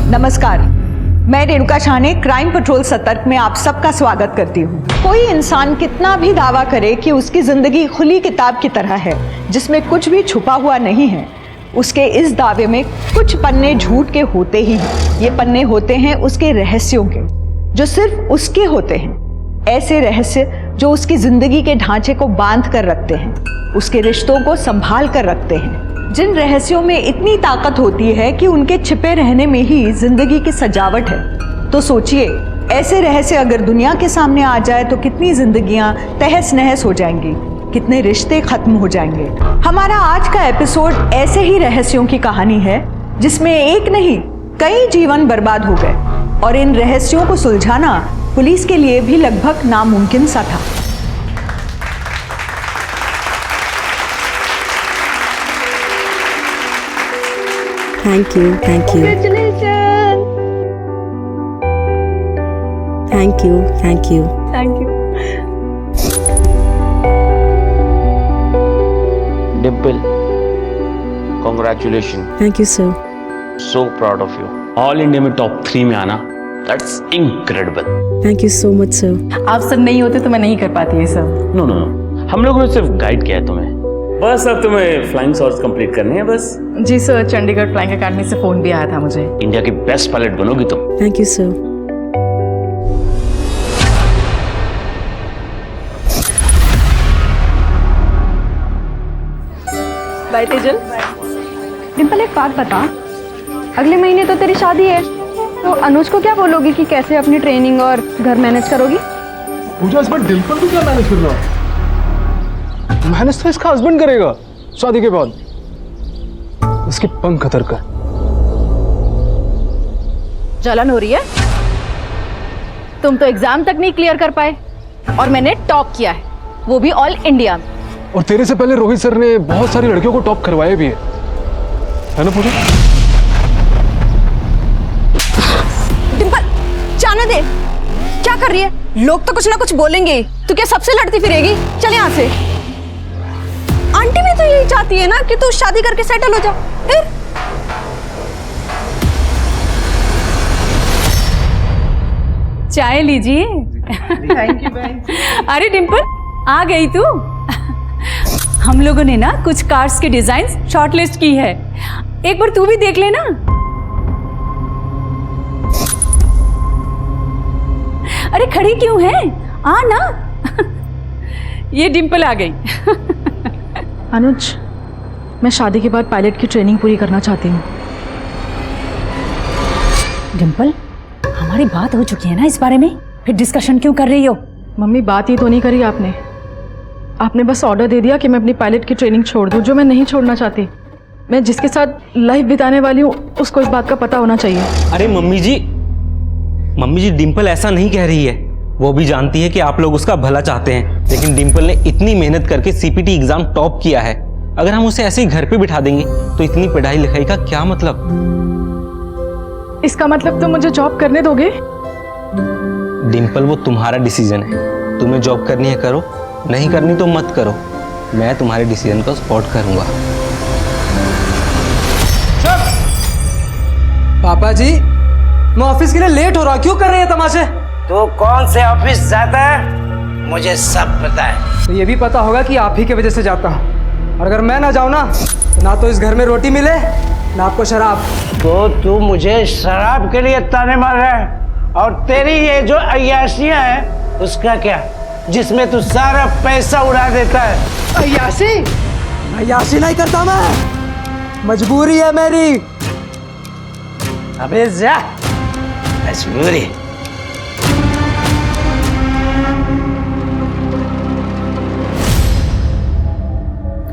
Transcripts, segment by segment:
नमस्कार, मैं रेणुका शाह ने क्राइम पेट्रोल सतर्क में आप सबका स्वागत करती हूँ। कोई इंसान कितना भी दावा करे कि उसकी जिंदगी खुली किताब की तरह है जिसमें कुछ भी छुपा हुआ नहीं है, उसके इस दावे में कुछ पन्ने झूठ के होते ही हैं। ये पन्ने होते हैं उसके रहस्यों के, जो सिर्फ उसके होते हैं। ऐसे रहस्य जो उसकी जिंदगी के ढांचे को बांध कर रखते हैं, उसके रिश्तों को संभाल कर रखते हैं। जिन रहस्यों में इतनी ताकत होती है कि उनके छिपे रहने में ही जिंदगी की सजावट है। तो सोचिए, ऐसे रहस्य अगर दुनिया के सामने आ जाए तो कितनी जिंदगियां तहस नहस हो जाएंगी, कितने रिश्ते खत्म हो जाएंगे। हमारा आज का एपिसोड ऐसे ही रहस्यों की कहानी है जिसमें एक नहीं कई जीवन बर्बाद हो गए, और इन रहस्यों को सुलझाना पुलिस के लिए भी लगभग नामुमकिन सा था। Thank you. Congratulations! Thank you. Thank you. Dimple, congratulations. Thank you, sir. So proud of you. All India में टॉप 3 में आना, that's incredible. Thank you so much, sir. आप सब नहीं होते तो मैं नहीं कर पाती ये सब। नो नो नो, हम लोगों ने सिर्फ गाइड किया है तुम्हें। बस अब तुम्हें फ्लाइंग शॉट्स कंप्लीट करने हैं बस। जी सर, चंडीगढ़ फ्लाइंग अकेडमी से फोन भी आया था मुझे। इंडिया की बेस्ट पायलट बनोगी तुम। Thank you, sir. Bye Tejal. Dimple, एक बात बता, अगले महीने तो तेरी शादी है, तो अनुज को क्या बोलोगी कि कैसे अपनी ट्रेनिंग और घर मैनेज करोगी? पूजा, इस बार डिम्पल को क्या मैनेज करना? मैनेज तो इसका हस्बैंड करेगा शादी के बाद। इसकी पंख कतर कर। जलन हो रही है? तुम तो एग्जाम तक नहीं क्लियर कर पाए और मैंने टॉप किया है, वो भी ऑल इंडिया में। और तेरे से पहले रोहित सर ने बहुत सारी लड़कियों को टॉप करवाया भी है ना पूजा? डिम्पल, जाने दे। क्या कर रही है? लोग तो कुछ ना कुछ बोलेंगे, तू क्या सबसे लड़ती फिरेगी? चल यहाँ से। आंटी भी तो यही चाहती है ना कि तू शादी करके सेटल हो जा। फिर चाय लीजिए। थैंक यू बहन। अरे डिम्पल, आ गई तू। हम लोगों ने ना कुछ कार्स के डिजाइन शॉर्टलिस्ट की है, एक बार तू भी देख लेना। अरे खड़ी क्यों है, आ ना। ये डिम्पल आ गई। अनुज, मैं शादी के बाद पायलट की ट्रेनिंग पूरी करना चाहती हूँ। डिम्पल, हमारी बात हो चुकी है ना इस बारे में, फिर डिस्कशन क्यों कर रही हो? मम्मी, बात ही तो नहीं करी आपने बस ऑर्डर दे दिया कि मैं अपनी पायलट की ट्रेनिंग छोड़ दूं, जो मैं नहीं छोड़ना चाहती। मैं जिसके साथ लाइफ बिताने वाली हूँ उसको इस बात का पता होना चाहिए। अरे मम्मी जी डिम्पल ऐसा नहीं कह रही है। वो भी जानती है कि आप लोग उसका भला चाहते हैं, लेकिन डिम्पल ने इतनी मेहनत करके सीपीटी एग्जाम टॉप किया है। अगर हम उसे ऐसे ही घर पे बिठा देंगे तो इतनी पढ़ाई लिखाई का क्या मतलब? इसका मतलब तुम मुझे जॉब करने दोगे? डिम्पल, वो तुम्हारा डिसीजन है। तुम्हें जॉब करनी है करो, नहीं करनी तो मत करो। मैं तुम्हारे डिसीजन को सपोर्ट करूंगा। पापा जी, मैं ऑफिस के लिए लेट हो रहा, क्यों कर रहे हैं तमाशे? तू कौन से ऑफिस जाता है मुझे सब पता है। तो ये भी पता होगा कि आप ही की वजह से जाता हूँ, और अगर मैं ना जाऊँ ना तो इस घर में रोटी मिले ना आपको शराब। तो तू मुझे शराब के लिए ताने मार रहा है, और तेरी ये जो अय्याशियां हैं उसका क्या, जिसमें तू सारा पैसा उड़ा देता है? अय्याशी नहीं करता मैं, मजबूरी है मेरी। अबे जा, मजबूरी।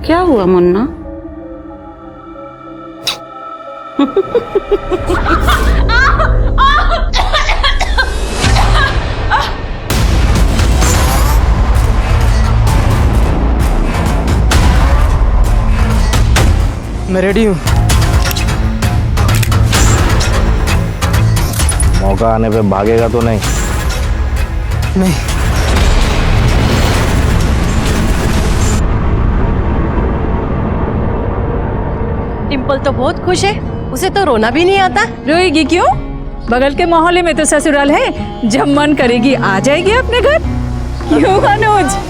क्या हुआ मुन्ना? मैं रेडी हूँ। मौका आने पे भागेगा तो नहीं? नहीं। डिम्पल तो बहुत खुश है, उसे तो रोना भी नहीं आता। रोएगी क्यों? बगल के मोहल्ले में तो ससुराल है, जब मन करेगी आ जाएगी अपने घर। क्यों अनुज?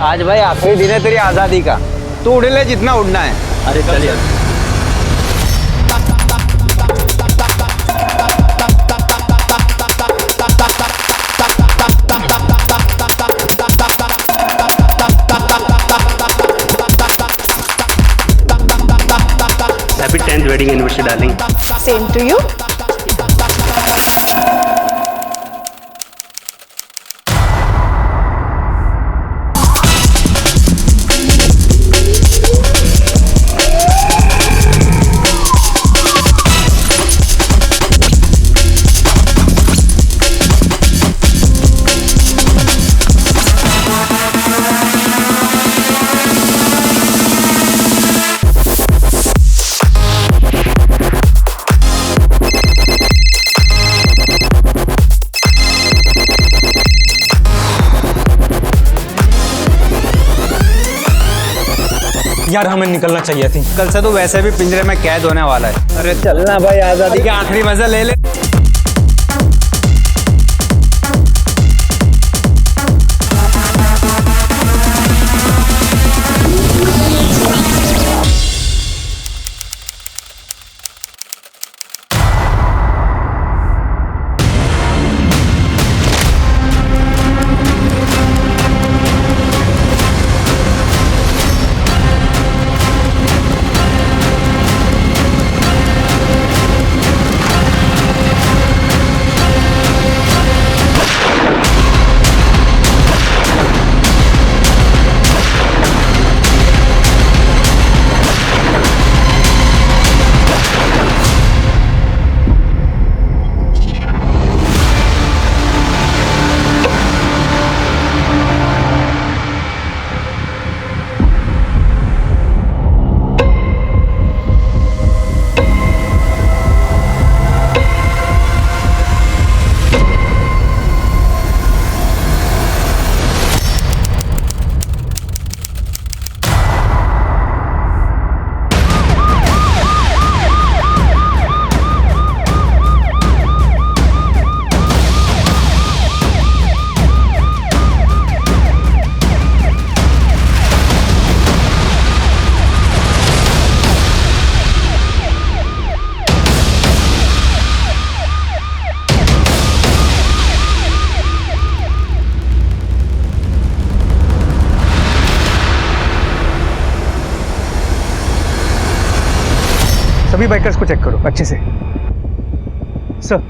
आज भाई आखिरी दिन है तेरी आजादी का, तू उड़ ले जितना उड़ना है। अरे चलिए। Happy 10th wedding anniversary darling. Same to you. यार हमें निकलना चाहिए थी। कल से तो वैसे भी पिंजरे में कैद होने वाला है। अरे चलना भाई, आजादी के आखिरी मजा ले ले। सभी बाइकर्स को चेक करो अच्छे से। सर,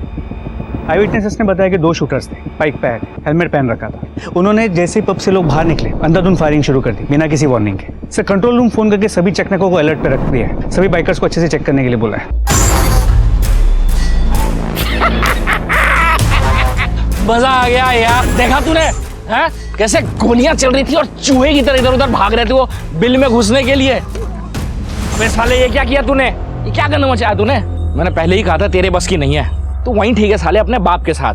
आई विटनेसेस ने बताया कि 2 शूटर्स थे, बाइक पे आए, हेलमेट पहन रखा था। उन्होंने जैसे ही पब से लोग बाहर निकले अंधाधुंध फायरिंग शुरू कर दी बिना किसी वार्निंग के। सर, कंट्रोल रूम फोन करके सभी चेकनकों को अलर्ट पे रख दिया है। सभी बाइकर्स को अच्छे से चेक करने के लिए बोला है। मजा आ गया यार, देखा तूने हैं? कैसे गोलियां चल रही थी और चूहे की तरह इधर उधर भाग रहे थे वो बिल में घुसने के लिए। अबे साले ये क्या किया तूने? ये क्या करना मचाया तूने? मैंने पहले ही कहा था तेरे बस की नहीं है। तू वहीं ठीक है साले अपने बाप के साथ,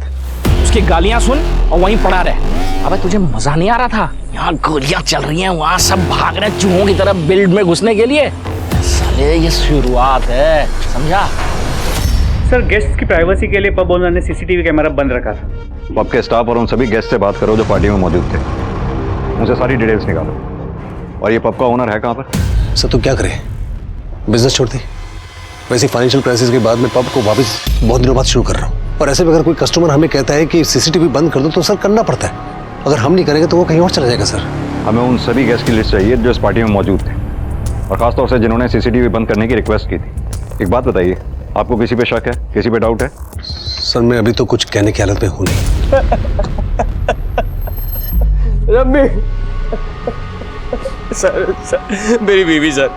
उसकी गालियां सुन और वहीं पड़ा रहे। अबे तुझे मजा नहीं आ रहा था? यहाँ गोलियां चल रही हैं, वहाँ सब भाग रहे हैं चूहों की तरह बिल्ड में घुसने के लिए। साले ये शुरुआत है, समझा? सर, गेस्ट की प्राइवेसी के लिए पब ओनर ने सीसीटीवी कैमरा बंद रखा था। पब के स्टाफ और उन सभी गेस्ट से बात करो जो पार्टी में मौजूद थे, उनसे सारी डिटेल्स निकालो। और ये पब का ओनर है कहाँ पर? सर, तू क्या करे, बिजनेस छोड़ दे, वैसे फाइनेंशियल क्राइसिस के बाद मैं पब को वापस बहुत दिनों बाद शुरू कर रहा हूँ, और ऐसे में अगर कोई कस्टमर हमें कहता है कि सीसीटीवी बंद कर दो तो सर करना पड़ता है। अगर हम नहीं करेंगे तो वो कहीं और चला जाएगा सर। हमें उन सभी गेस्ट की लिस्ट चाहिए जो इस पार्टी में मौजूद थे, और खासतौर से जिन्होंने सीसीटीवी बंद करने की रिक्वेस्ट की थी। एक बात बताइए, आपको किसी पे शक है, किसी पे डाउट है? सर मैं अभी तो कुछ कहने की हालत में हूँ नहीं। रम्मी सर मेरी बीवी सर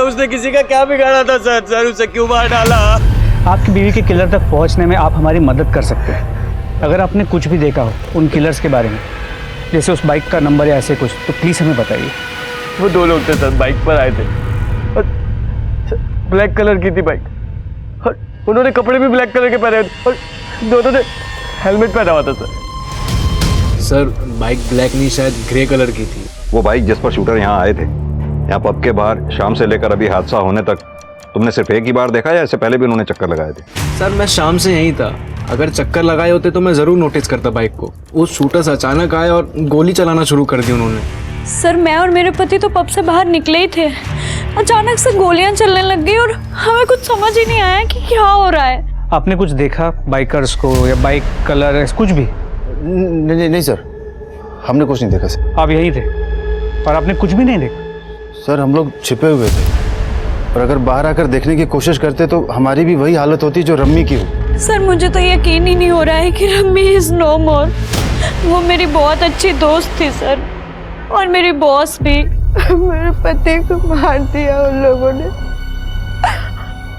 उसने किसी का क्या बिगाड़ा था सर उसे क्यों मार डाला? आपकी बीवी के किलर तक पहुंचने में आप हमारी मदद कर सकते हैं। अगर आपने कुछ भी देखा हो उन किलर्स के बारे में, जैसे उस बाइक का नंबर या ऐसे कुछ, तो प्लीज़ हमें बताइए। वो 2 लोग थे सर, बाइक पर आए थे और ब्लैक कलर की थी बाइक, और उन्होंने कपड़े भी ब्लैक कलर के पहने और दोनों ने हेलमेट पहना हुआ था सर बाइक ब्लैक नहीं, शायद ग्रे कलर की थी। वो बाइक जिस पर शूटर यहाँ आए थे, यहाँ पब के बाहर शाम से लेकर अभी हादसा होने तक तुमने सिर्फ एक ही बार देखा या इससे पहले भी उन्होंने चक्कर लगाए थे? सर मैं शाम से यहीं था, अगर चक्कर लगाए होते तो मैं ज़रूर नोटिस करता बाइक को। वो शूटर्स अचानक आए और गोली चलाना शुरू कर दी उन्होंने। सर मैं और मेरे पति तो पब से बाहर निकले ही थे, अचानक से गोलियां चलने लग गई और हमें कुछ समझ ही नहीं आया कि क्या हो रहा है। आपने कुछ देखा बाइकर्स को या बाइक कलर कुछ भी? नहीं सर, हमने कुछ नहीं देखा सर। आप यहीं थे और आपने कुछ भी नहीं देखा? सर हम लोग छिपे हुए थे, और अगर बाहर आकर देखने की कोशिश करते तो हमारी भी वही हालत होती जो रम्मी की हो। सर मुझे तो यकीन ही नहीं हो रहा है कि रम्मी इज नो मोर। वो मेरी बहुत अच्छी दोस्त थी सर, और मेरी बॉस भी। मेरे पति को मार दिया उन लोगों ने।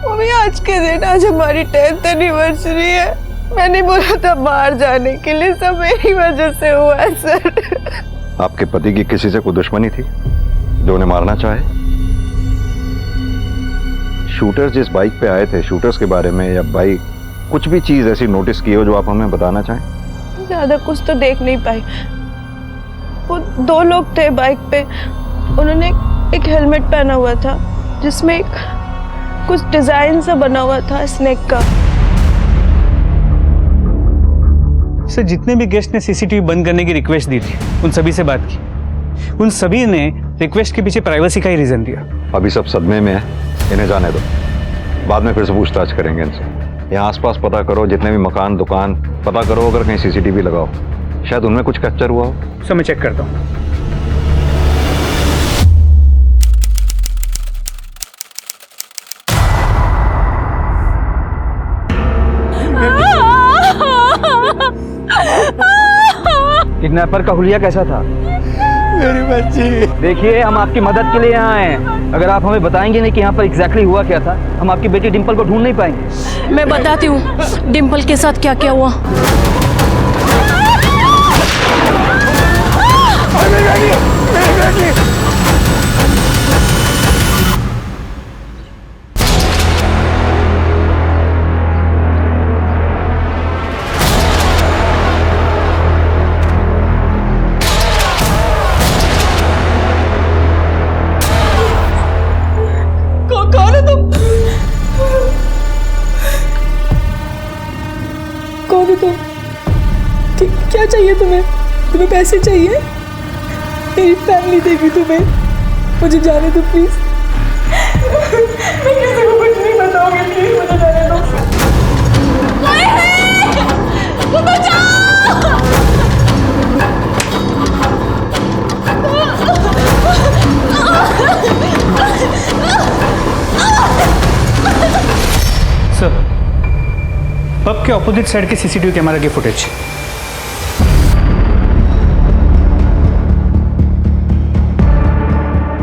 मम्मी आज के दिन, आज हमारी 10th एनिवर्सरी है। मैंने बोला था बाहर जाने के लिए, सब मेरी वजह से हुआ है सर। आपके पति की किसी से कोई दुश्मनी थी जो उन्हें मारना चाहे? शूटर्स जिस बाइक पे आए थे, शूटर्स के बारे में या बाइक कुछ भी चीज ऐसी नोटिस की हो जो आप हमें बताना चाहें? ज्यादा कुछ तो देख नहीं पाई। वो 2 लोग थे बाइक पे, उन्होंने एक हेलमेट पहना हुआ था जिसमें कुछ डिजाइन सा बना हुआ था स्नेक का। सर जितने भी गेस्ट ने सीसीटीवी बंद करने की रिक्वेस्ट दी थी उन सभी से बात की, उन सभी ने रिक्वेस्ट के पीछे प्राइवेसी का ही रीजन दिया। अभी सब सदमे में है, इन्हें जाने दो, बाद में फिर से पूछताछ करेंगे इनसे। यहाँ आसपास पता करो, जितने भी मकान दुकान पता करो, अगर कहीं सीसीटीवी लगाओ, शायद उनमें कुछ कैप्चर हुआ हो। सर मैं चेक करता हूँ। किडनैपर का हुलिया कैसा था? मेरी बच्ची। देखिए हम आपकी मदद के लिए यहाँ आए हैं। अगर आप हमें बताएंगे नहीं कि यहाँ पर एग्जैक्टली हुआ क्या था, हम आपकी बेटी डिंपल को ढूंढ नहीं पाएंगे। मैं बताती हूँ डिंपल के साथ क्या क्या हुआ। कौन है तुम? कौन है तुम? क्या चाहिए तुम्हें? तुम्हें पैसे चाहिए? मेरी फैमिली देगी तुम्हें, मुझे जाने दो प्लीज। मैं किसी को कुछ नहीं बताऊंगी, प्लीज मुझे जाने दो। कोई है? वो बचाओ! सर पब के ऑपोजिट साइड के सीसीटीवी कैमरा की फुटेज।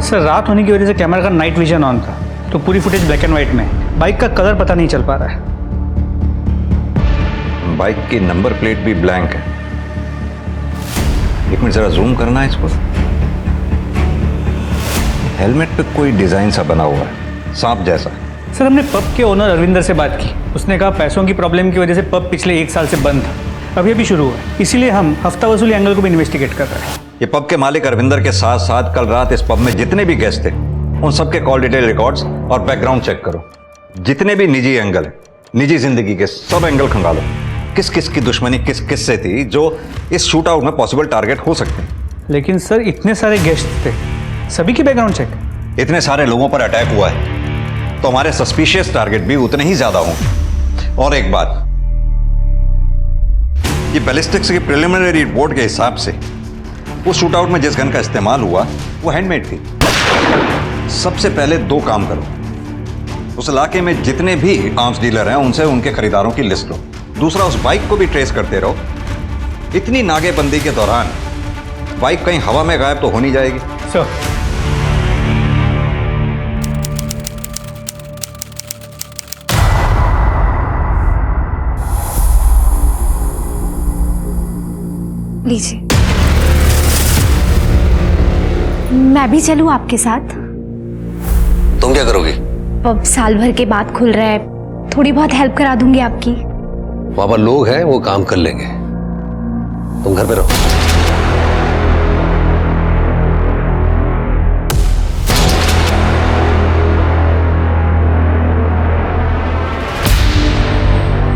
सर रात होने की वजह से कैमरा का नाइट विजन ऑन था, तो पूरी फुटेज ब्लैक एंड व्हाइट में है। बाइक का कलर पता नहीं चल पा रहा है। बाइक की नंबर प्लेट भी ब्लैंक है। एक मिनट जरा जूम करना है इसको। हेलमेट पे कोई डिजाइन सा बना हुआ है, सांप जैसा। सर हमने पब के ओनर अरविंदर से बात की, उसने कहा पैसों की प्रॉब्लम की वजह से पब पिछले 1 साल से बंद था, अभी अभी शुरू हुआ है, इसीलिए हम हफ्ता वसूली एंगल को भी इन्वेस्टिगेट कर रहे हैं। ये पब के मालिक अरविंदर के साथ साथ कल रात इस पब में जितने भी गेस्ट थे उन सबके कॉल डिटेल रिकॉर्ड्स और बैकग्राउंड चेक करो। जितने भी निजी एंगल है, निजी जिंदगी के सब एंगल खंगालो। किस किस की दुश्मनी किस किस से थी जो इस शूट आउट में पॉसिबल टारगेट हो सकते हैं। लेकिन सर इतने सारे गेस्ट थे, सभी की बैकग्राउंड चेक। इतने सारे लोगों पर अटैक हुआ है तो हमारे सस्पिशियस टारगेट भी उतने ही ज्यादा होंगे। और एक बात, ये बैलिस्टिक्स की प्रिलिमिनरी रिपोर्ट के हिसाब से उस शूटआउट में जिस गन का इस्तेमाल हुआ वो हैंडमेड थी। सबसे पहले दो काम करो, उस इलाके में जितने भी आर्म्स डीलर हैं उनसे उनके खरीदारों की लिस्ट लो। दूसरा, उस बाइक को भी ट्रेस करते रहो। इतनी नाकेबंदी के दौरान बाइक कहीं हवा में गायब तो हो नहीं जाएगी। सर, लीजिए। मैं भी चलूं आपके साथ? तुम क्या करोगी? अब साल भर के बाद खुल रहा है, थोड़ी बहुत हेल्प करा दूंगी आपकी। वहां पर लोग हैं, वो काम कर लेंगे, तुम घर पे रहो।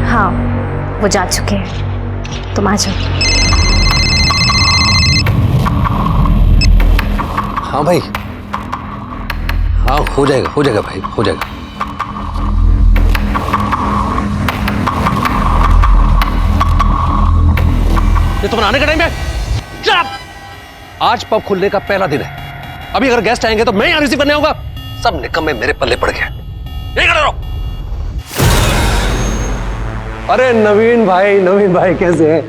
हाँ, वो जा चुके हैं, तुम आ जाओ। हाँ भाई, हाँ हो जाएगा भाई, हो जाएगा। ये तुम्हारे आने का टाइम है? Shut up! आज पब खुलने का पहला दिन है। अभी अगर गेस्ट आएंगे तो मैं यहाँ रिसीव करने आऊंगा। सब निकम्मे मेरे पल्ले पड़ गए। यही खड़े रहो। अरे नवीन भाई कैसे हैं?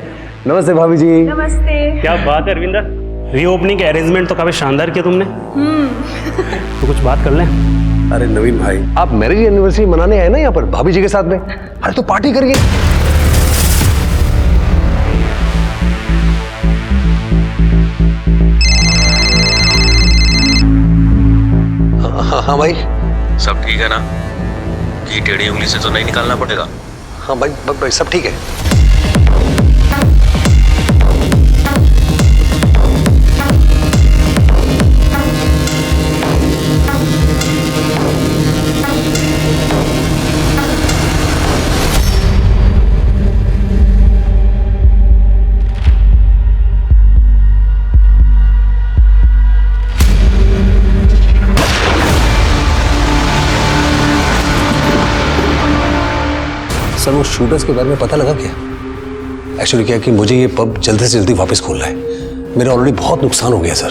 नमस्ते भाभी जी। नमस्ते। क्या बात है अरविंदर, रीओपनिंग के अरेंजमेंट तो काफी शानदार किया तुमने। तो कुछ बात कर लें। अरे नवीन भाई, आप मैरिज एनिवर्सरी मनाने आए ना यहाँ पर भाभी जी के साथ में? अरे तो पार्टी करिए। हाँ भाई, सब ठीक है ना? कि टेढ़ी उंगली से तो नहीं निकालना पड़ेगा? हाँ भाई सब ठीक है। सर, वो शूटर्स के बारे में पता लगा क्या? एक्चुअली क्या है कि मुझे ये पब जल्दी से जल्दी वापस खोलना है। मेरा ऑलरेडी बहुत नुकसान हो गया सर।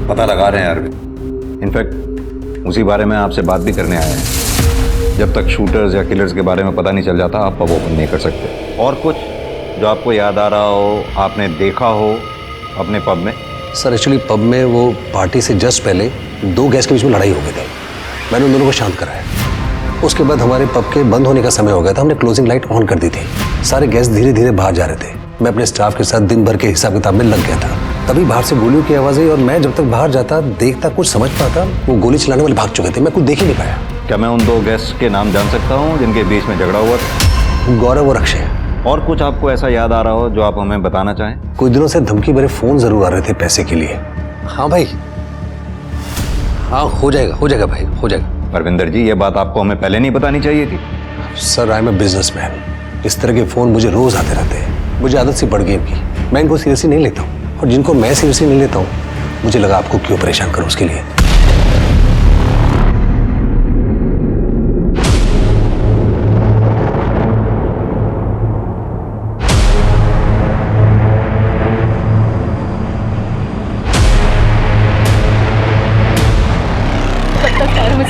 पता लगा रहे हैं अरविंद, इनफैक्ट उसी बारे में आपसे बात भी करने आए हैं। जब तक शूटर्स या किलर्स के बारे में पता नहीं चल जाता आप पब ओपन नहीं कर सकते। और कुछ जो आपको याद आ रहा हो, आपने देखा हो अपने पब में? सर एक्चुअली पब में वो पार्टी से जस्ट पहले दो गेस्ट के बीच में लड़ाई हो गई थी। मैंने उन दोनों को शांत कराया। उसके बाद हमारे पब के बंद होने का समय हो गया था। हमने क्लोजिंग लाइट ऑन कर दी थी। सारे गेस्ट धीरे धीरे बाहर जा रहे थे। मैं अपने स्टाफ के साथ दिन भर के हिसाब किताब में लग गया था। तभी बाहर से गोलियों की आवाज़ आई और मैं जब तक बाहर जाता देखता कुछ समझ पाता, वो गोली चलाने वाले भाग चुके थे। मैं कुछ देख ही नहीं पाया। क्या मैं उन दो गेस्ट के नाम जान सकता हूँ जिनके बीच में झगड़ा हुआ था? गौरव और अक्षय। और कुछ आपको ऐसा याद आ रहा हो जो आप हमें बताना चाहें? कुछ दिनों से धमकी भरे फोन जरूर आ रहे थे पैसे के लिए। हाँ भाई, हाँ हो जाएगा भाई, हो जाएगा। परविंदर जी, ये बात आपको हमें पहले नहीं बतानी चाहिए थी। Sir, I am a businessman. इस तरह के फोन मुझे रोज आते रहते हैं। मुझे आदत सी पड़ गई इनकी। मैं इनको सीरियसली नहीं लेता हूँ, और जिनको मैं सीरियसली नहीं लेता हूँ मुझे लगा आपको क्यों परेशान करूँ उसके लिए।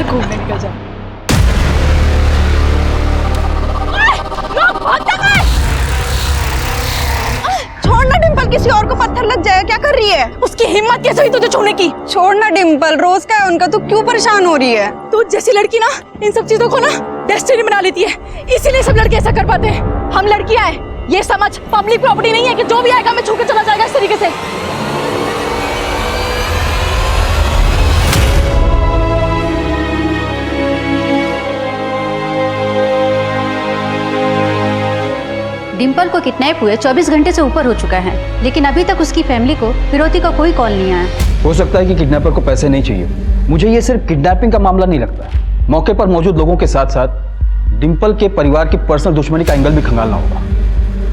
घूमने निकल जाओ। छोड़ना डिम्पल, किसी और को पत्थर लग जाएगा। क्या कर रही है? उसकी हिम्मत कैसे हुई तुझे छूने की? छोड़ना डिम्पल, रोज का है उनका, तू क्यों परेशान हो रही है? तू जैसी लड़की ना इन सब चीजों को ना डेस्टिनी बना लेती है, इसीलिए सब लड़के ऐसा कर पाते हैं। हम लड़कियां हैं, ये समझ पब्लिक प्रॉपर्टी नहीं है कि जो भी आएगा हमें छू के चला जाएगा इस तरीके से। डिम्पल को किडनैप हुए 24 घंटे से ऊपर हो चुका है, लेकिन अभी तक उसकी फैमिली को फिरौती का कोई कॉल नहीं आया। हो सकता है कि किडनैपर को पैसे नहीं चाहिए। मुझे ये सिर्फ किडनैपिंग का मामला नहीं लगता। मौके पर मौजूद लोगों के साथ साथ डिम्पल के परिवार की पर्सनल दुश्मनी का एंगल भी खंगालना होगा,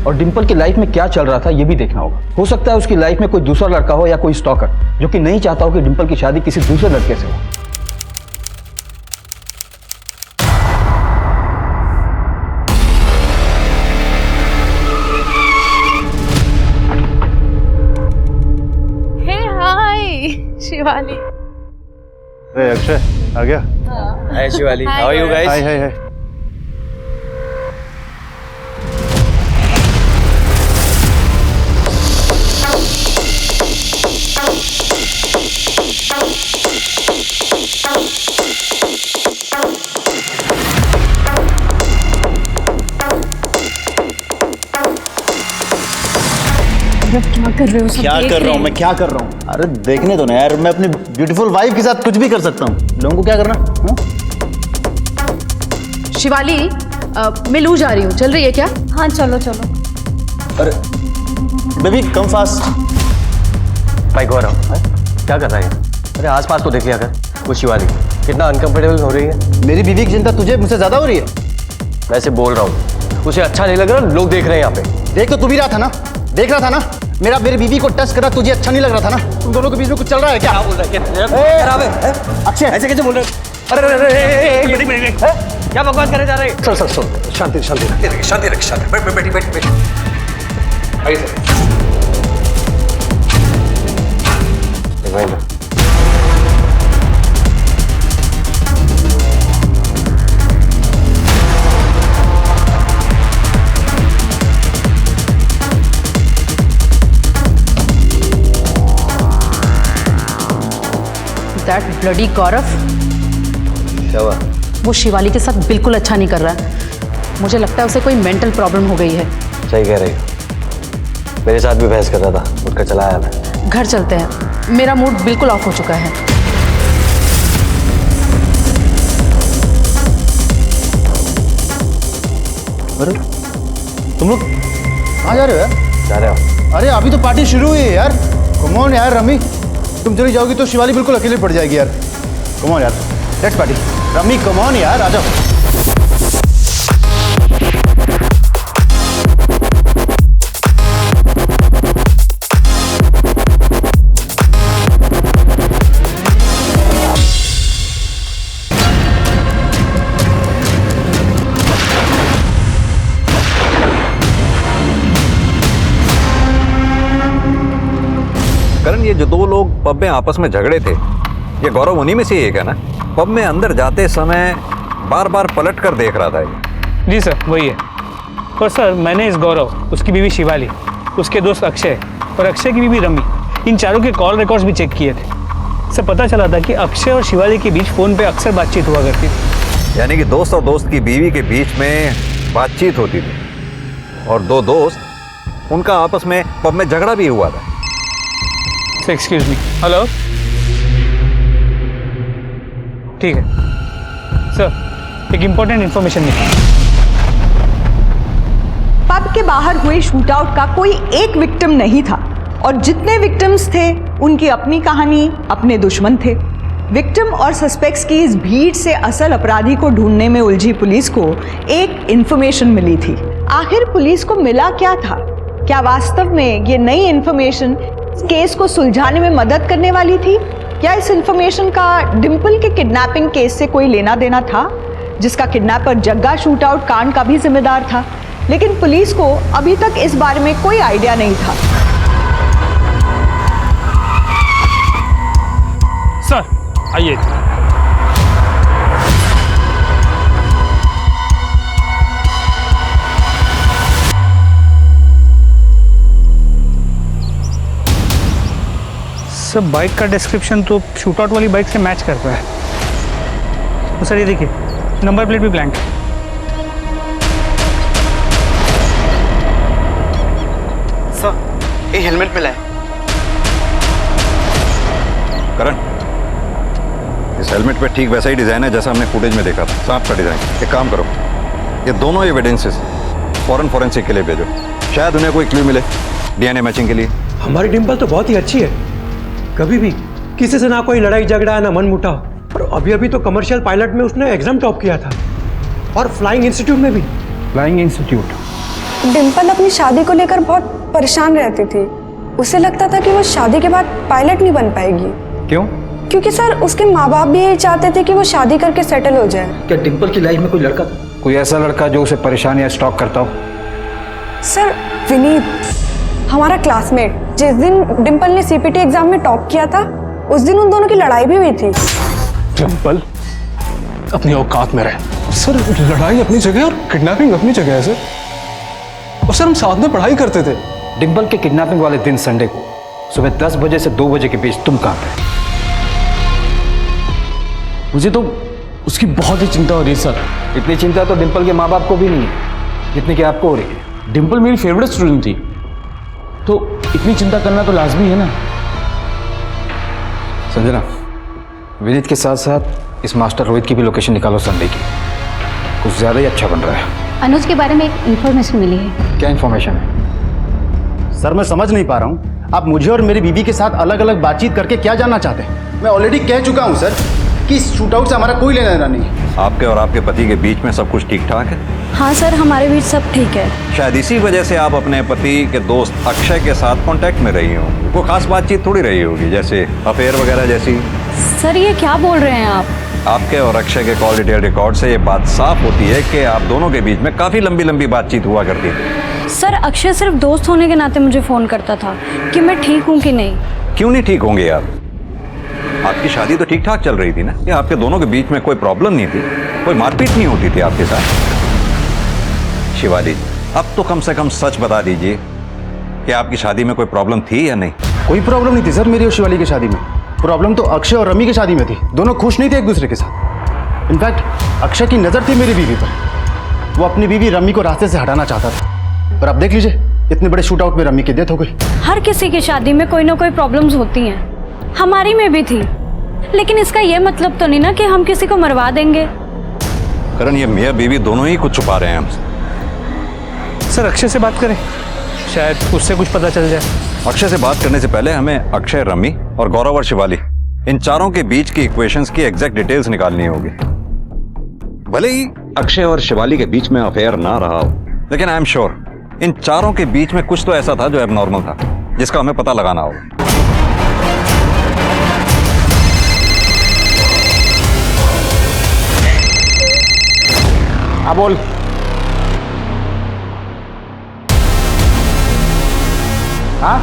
और डिम्पल की लाइफ में क्या चल रहा था ये भी देखना होगा। हो सकता है उसकी लाइफ में कोई दूसरा लड़का हो या कोई स्टॉकर जो कि नहीं चाहता हो कि डिम्पल की शादी किसी दूसरे लड़के से हो। शिवाली। अरे अक्षय आ गया। Hi Shivali, how are you guys? Hi hi hi. क्या कर रहे हो? सब क्या देख कर रहे रहा हूँ हैं। मैं, क्या कर रहा हूँ? अरे देखने दो ना यार, मैं अपनी ब्यूटीफुल वाइफ के साथ कुछ भी कर सकता हूँ। लोगों को क्या करना? हाँ? शिवाली, मैं लू जा रही हूँ, चल रही है क्या? हाँ चलो चलो। अरे बेबी कम फास्ट। भाई गौरव, क्या कर रहा है? अरे आसपास को देख लिया कर। वो शिवाली कितना अनकंफर्टेबल हो रही है। मेरी बीवी की चिंता तुझे मुझसे ज्यादा हो रही है। वैसे बोल रहा हूँ, उसे अच्छा नहीं लग रहा, लोग देख रहे हैं यहाँ पे। देख तो तू भी रहा था ना, देख रहा था ना। मेरी बीवी को टच करा, तुझे अच्छा नहीं लग रहा था ना? तुम दोनों के बीच में कुछ चल रहा है क्या? बोल रहा है अक्षय ऐसे कैसे बोल रहे? अरे क्या बकवास करे जा रहे? सर शांति शांति शांति रख शांति बैठी बैठी बैठी। आइए सर। दैट ब्लडी गौरव, क्या हुआ? वो शिवाली के साथ बिल्कुल अच्छा नहीं कर रहा है। मुझे लगता है उसे कोई मेंटल प्रॉब्लम हो गई है। सही कह रही हो, मेरे साथ भी बहस कर रहा था, उठकर चला आया मैं। घर चलते हैं, मेरा मूड बिल्कुल ऑफ हो चुका है। अरे तुम लोग कहाँ जा रहे हो यार? जा रहे हो? अरे अभी तो पार्टी शुरू हुई है यार। कम ऑन यार रमी, तुम चली जाओगी तो शिवाली बिल्कुल अकेले पड़ जाएगी यार। कम ऑन यार, let's party. Rummy come on यार, आ जाओ। करण, ये जो दो लोग पब में आपस में झगड़े थे, ये गौरव उन्हीं में से एक है ना? पब में अंदर जाते समय बार बार पलट कर देख रहा था ये। जी सर, वही है। और सर, मैंने इस गौरव, उसकी बीवी शिवाली, उसके दोस्त अक्षय और अक्षय की बीवी रमी, इन चारों के कॉल रिकॉर्ड्स भी चेक किए थे। सर, पता चला था कि अक्षय और शिवाली के बीच फ़ोन पे अक्सर बातचीत हुआ करती थी। यानी कि दोस्त और दोस्त की बीवी के बीच में बातचीत होती थी और दो दोस्त, उनका आपस में पब में झगड़ा भी हुआ था। Excuse me. हेलो, ठीक है सर, एक इंपॉर्टेंट इंफॉर्मेशन मिली। पब के बाहर हुए शूटआउट का कोई एक विक्टिम नहीं था और जितने विक्टिम्स थे उनकी अपनी कहानी, अपने दुश्मन थे। विक्टिम और सस्पेक्ट्स की इस भीड़ से असल अपराधी को ढूंढने में उलझी पुलिस को एक इंफॉर्मेशन मिली थी। आखिर पुलिस को मिला क्या था? क्या वास्तव में ये नई इंफॉर्मेशन केस को सुलझाने में मदद करने वाली थी, या इस इंफॉर्मेशन का डिंपल के किडनैपिंग केस से कोई लेना देना था, जिसका किडनैपर जग्गा शूटआउट कांड का भी जिम्मेदार था? लेकिन पुलिस को अभी तक इस बारे में कोई आइडिया नहीं था। सर आइए। सर, बाइक का डिस्क्रिप्शन तो शूटआउट वाली बाइक से मैच करता है। तो सर ये देखिए, नंबर प्लेट भी ब्लैंक है। सर, ये हेलमेट मिला है। करण, इस हेलमेट पे ठीक वैसा ही डिजाइन है जैसा हमने फुटेज में देखा था, सांप का डिजाइन। एक काम करो, ये दोनों एविडेंसेस फॉरेन फोरेंसिक के लिए भेजो, शायद उन्हें कोई क्लू मिले डीएनए मैचिंग के लिए। हमारी डिंपल तो बहुत ही अच्छी है, कभी भी किसी से ना कोई लड़ाई झगड़ा ना मन मुटाव। और अभी अभी तो कमर्शियल पायलट में उसने एग्जाम टॉप किया था, और फ्लाइंग इंस्टीट्यूट में भी। Flying institute? डिंपल अपनी शादी को लेकर बहुत परेशान रहती थी। उसे लगता था कि वो शादी के बाद पायलट नहीं बन पाएगी। क्यों? क्योंकि सर, उसके माँ बाप भी यही चाहते थे कि वो शादी करके सेटल हो जाए। क्या डिंपल की लाइफ में कोई लड़का था? कोई ऐसा लड़का जो उसे परेशान या स्टॉक करता हो? सर, विनीत, हमारा क्लासमेट, जिस दिन डिंपल ने सीपीटी एग्जाम में टॉप किया था, उस दिन उन दोनों की लड़ाई भी हुई थी। डिम्पल अपनी औकात में रहे। सर लड़ाई अपनी जगह और किडनैपिंग अपनी जगह है सर। और सर हम साथ में पढ़ाई करते थे। डिम्पल के किडनैपिंग वाले दिन संडे को सुबह 10 बजे से 2 बजे के बीच तुम कहाँ थे? मुझे तो उसकी बहुत ही चिंता हो रही है सर। इतनी चिंता तो डिम्पल के माँ बाप को भी नहीं है जितनी कि आपको हो रही है। डिम्पल मेरी फेवरेट स्टूडेंट थी, तो इतनी चिंता करना तो लाजमी है ना। संजना, विनीत के साथ साथ इस मास्टर रोहित की भी लोकेशन निकालो संडे की। कुछ ज्यादा ही अच्छा बन रहा है। अनुज के बारे में एक इन्फॉर्मेशन मिली है। क्या इन्फॉर्मेशन है? सर मैं समझ नहीं पा रहा हूँ, आप मुझे और मेरी बीवी के साथ अलग अलग बातचीत करके क्या जानना चाहते हैं? मैं ऑलरेडी कह चुका हूँ सर कि इस शूट आउट से हमारा कोई लेना देना नहीं है। आपके और आपके पति के बीच में सब कुछ ठीक ठाक है? हाँ सर, हमारे बीच सब ठीक है। शायद इसी वजह से आप अपने पति के दोस्त अक्षय के साथ कांटेक्ट में रही हो। वो खास बातचीत थोड़ी रही होगी, जैसे अफेयर वगैरह जैसी। सर ये क्या बोल रहे हैं आप? आपके और अक्षय के कॉल डिटेल रिकॉर्ड से ये बात साफ होती है कि आप दोनों के बीच में काफी लंबी लंबी बातचीत हुआ करती थी। सर अक्षय सिर्फ दोस्त होने के नाते मुझे फोन करता था कि मैं ठीक हूँ कि नहीं। क्यों नहीं ठीक होंगे यार? आपकी शादी तो ठीक ठाक चल रही थी ना? या आपके दोनों के बीच में कोई प्रॉब्लम नहीं थी? कोई मारपीट नहीं होती थी आपके साथ? शिवाली, अब तो कम से कम सच बता दीजिए कि आपकी शादी में कोई प्रॉब्लम थी या नहीं? कोई प्रॉब्लम नहीं थी सर मेरी और शिवाली की शादी में। प्रॉब्लम तो अक्षय और रमी की शादी में थी। दोनों खुश नहीं थे एक दूसरे के साथ। इनफैक्ट अक्षय की नज़र थी मेरी बीवी पर। वो अपनी बीवी रमी को रास्ते से हटाना चाहता था। और अब देख लीजिए, इतने बड़े शूट आउट में रमी की डेथ हो गई। हर किसी की शादी में कोई ना कोई प्रॉब्लम्स होती हैं। हमारी में भी थी, लेकिन इसका ये मतलब तो नहीं ना कि हम किसी को मरवा देंगे। करण, ये मियाँ बीवी दोनों ही कुछ छुपा रहे हैं हमसे। सर अक्षय से बात करें, शायद उससे कुछ पता चल जाए। अक्षय से बात करने से पहले हमें अक्षय, रमी और गौरव और शिवाली, इन चारों के बीच की इक्वेशंस की एग्जैक्ट डिटेल्स निकालनी होगी। भले ही अक्षय और शिवाली के बीच में अफेयर ना रहा हो, लेकिन आई एम श्योर इन चारों के बीच में कुछ तो ऐसा था जो एबनॉर्मल था, जिसका हमें पता लगाना होगा। हाँ बोल। हाँ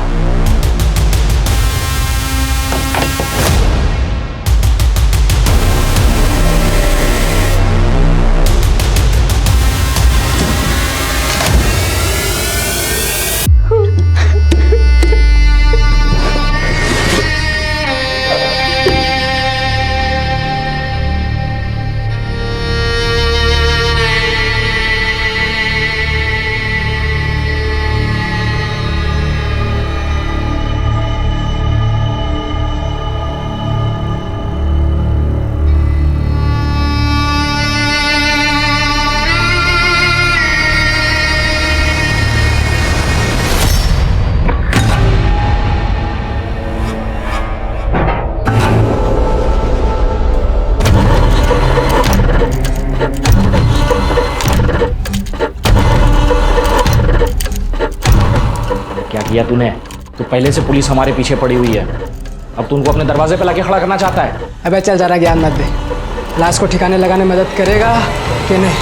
किया तूने? तो पहले से पुलिस हमारे पीछे पड़ी हुई है, अब तू उनको अपने दरवाजे पे लाके खड़ा करना चाहता है? अबे चल जरा ज्ञान मत दे। लाश को ठिकाने लगाने में मदद करेगा कि नहीं?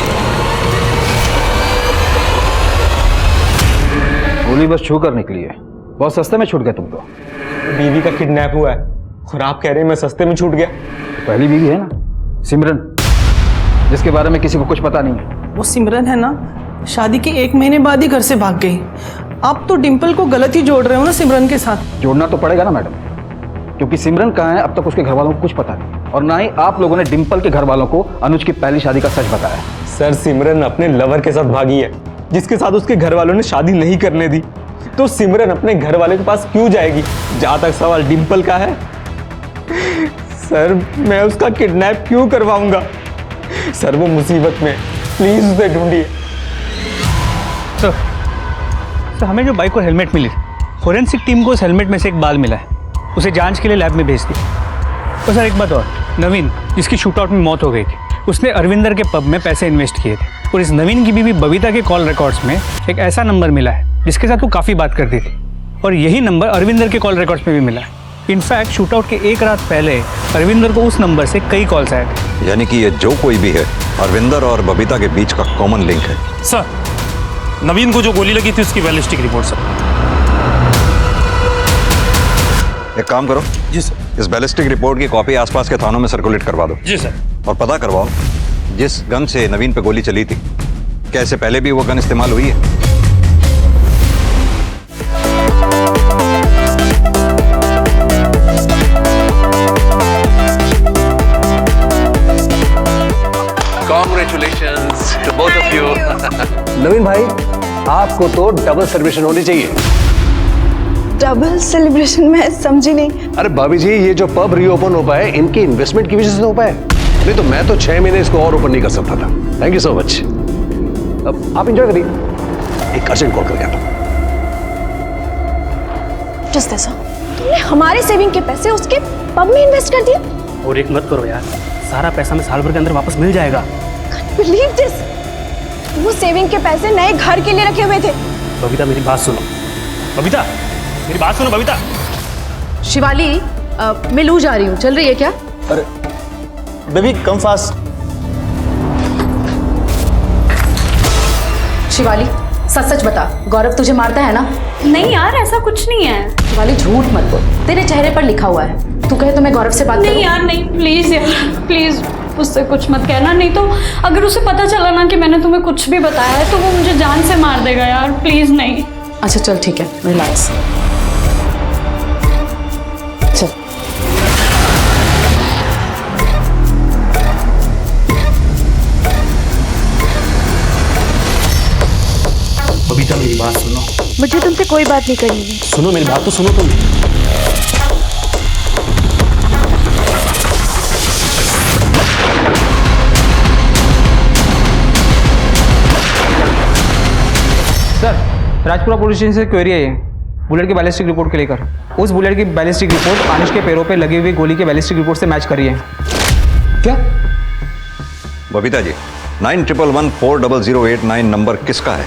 गोली बस छू कर निकली है। बहुत सस्ते में छूट गए तुम तो। बीवी का किडनैप हुआ है और आप कह रहे हैं मैं सस्ते में छूट गया? तो पहली बीवी है ना सिमरन, जिसके बारे में किसी को कुछ पता नहीं है। वो सिमरन है ना, शादी के 1 महीने बाद ही घर से भाग गई। आप तो डिम्पल को गलत ही जोड़ रहे हो ना सिमरन के साथ। जोड़ना तो पड़ेगा ना मैडम, क्योंकि सिमरन कहाँ है अब तक उसके घर वालों को कुछ पता नहीं, और ना ही आप लोगों ने डिम्पल के घर वालों को अनुज की पहली शादी का सच बताया। सर सिमरन अपने लवर के साथ भागी है, जिसके साथ उसके घर वालों ने शादी नहीं करने दी। तो सिमरन अपने घर वाले के पास क्यों जाएगी? जहां तक सवाल डिम्पल का है, सर मैं उसका किडनैप क्यों करवाऊंगा? सर वो मुसीबत में, प्लीज उसे ढूंढिए। सर हमें जो बाइक और हेलमेट मिली, फोरेंसिक टीम को उस हेलमेट में से एक बाल मिला है, उसे जांच के लिए लैब में भेज दिया। और सर एक बात और, नवीन जिसकी शूटआउट में मौत हो गई थी, उसने अरविंदर के पब में पैसे इन्वेस्ट किए थे, और इस नवीन की बीवी बबीता के कॉल रिकॉर्ड्स में एक ऐसा नंबर मिला है जिसके साथ वो काफ़ी बात करती थी, और यही नंबर अरविंदर के कॉल रिकॉर्ड्स में भी मिला है। इनफैक्ट शूटआउट के एक रात पहले अरविंदर को उस नंबर से कई कॉल्स आए थे। यानी कि ये जो कोई भी है, अरविंदर और बबीता के बीच का कॉमन लिंक है। सर नवीन को जो गोली लगी थी उसकी बैलिस्टिक रिपोर्ट सर। एक काम करो जी सर। इस बैलिस्टिक रिपोर्ट की कॉपी आसपास के थानों में सर्कुलेट करवा दो। जी सर। और पता करवाओ जिस गन से नवीन पे गोली चली थी, क्या इससे पहले भी वो गन इस्तेमाल हुई है? Congratulations to both of you. नवीन भाई, आपको तो डबल सेलिब्रेशन होनी चाहिए। डबल सेलिब्रेशन मैं समझी नहीं। अरे भाभी जी, ये जो पब रीओपन हो पाए इनकी इन्वेस्टमेंट की वजह से हो पाए, नहीं तो मैं तो 6 महीने इसको और ओपन नहीं कर सकता था। Thank you so much. अब आप एंजॉय करिए। एक अर्जेंट कॉल करके आता हूं। जस्ट ऐसा तुमने हमारे सेविंग के पैसे उसके पब में इन्वेस्ट कर दिए। और एक मत करो यार, सारा पैसा में साल भर के अंदर वापस मिल जाएगा। बिलीव दिस, वो सेविंग के पैसे नए घर के लिए रखे हुए थे। बबीता मेरी बात सुनो। बबीता मेरी बात सुनो। बबीता। शिवाली, मैं लू जा रही हूँ, चल रही है क्या? अरे बेबी कम फास्ट। शिवाली, सच सच बता, गौरव तुझे मारता है ना? नहीं यार, ऐसा कुछ नहीं है। शिवाली झूठ मत बोल, तेरे चेहरे पर लिखा हुआ है। तू कहे तो मैं गौरव से बात नहीं करूं? यार नहीं, प्लीज यार प्लीज उससे कुछ मत कहना, नहीं तो अगर उसे पता चला ना कि मैंने तुम्हें कुछ भी बताया है तो वो मुझे जान से मार देगा यार, प्लीज नहीं। अच्छा चल ठीक है, रिलैक्स। चल। बबीता मेरी बात सुनो। मुझे तुमसे कोई बात नहीं करनी है। सुनो मेरी बात तो सुनो तुम। सर, राजपुरा पुलिस स्टेशन से क्वेरी है बुलेट की बैलिस्टिक रिपोर्ट को लेकर। उस बुलेट की बैलिस्टिक रिपोर्ट आनिश के पैरों पे लगी हुई गोली के बैलिस्टिक रिपोर्ट से मैच कर रही है। क्या? बबीता जी, 91114008 नंबर किसका है?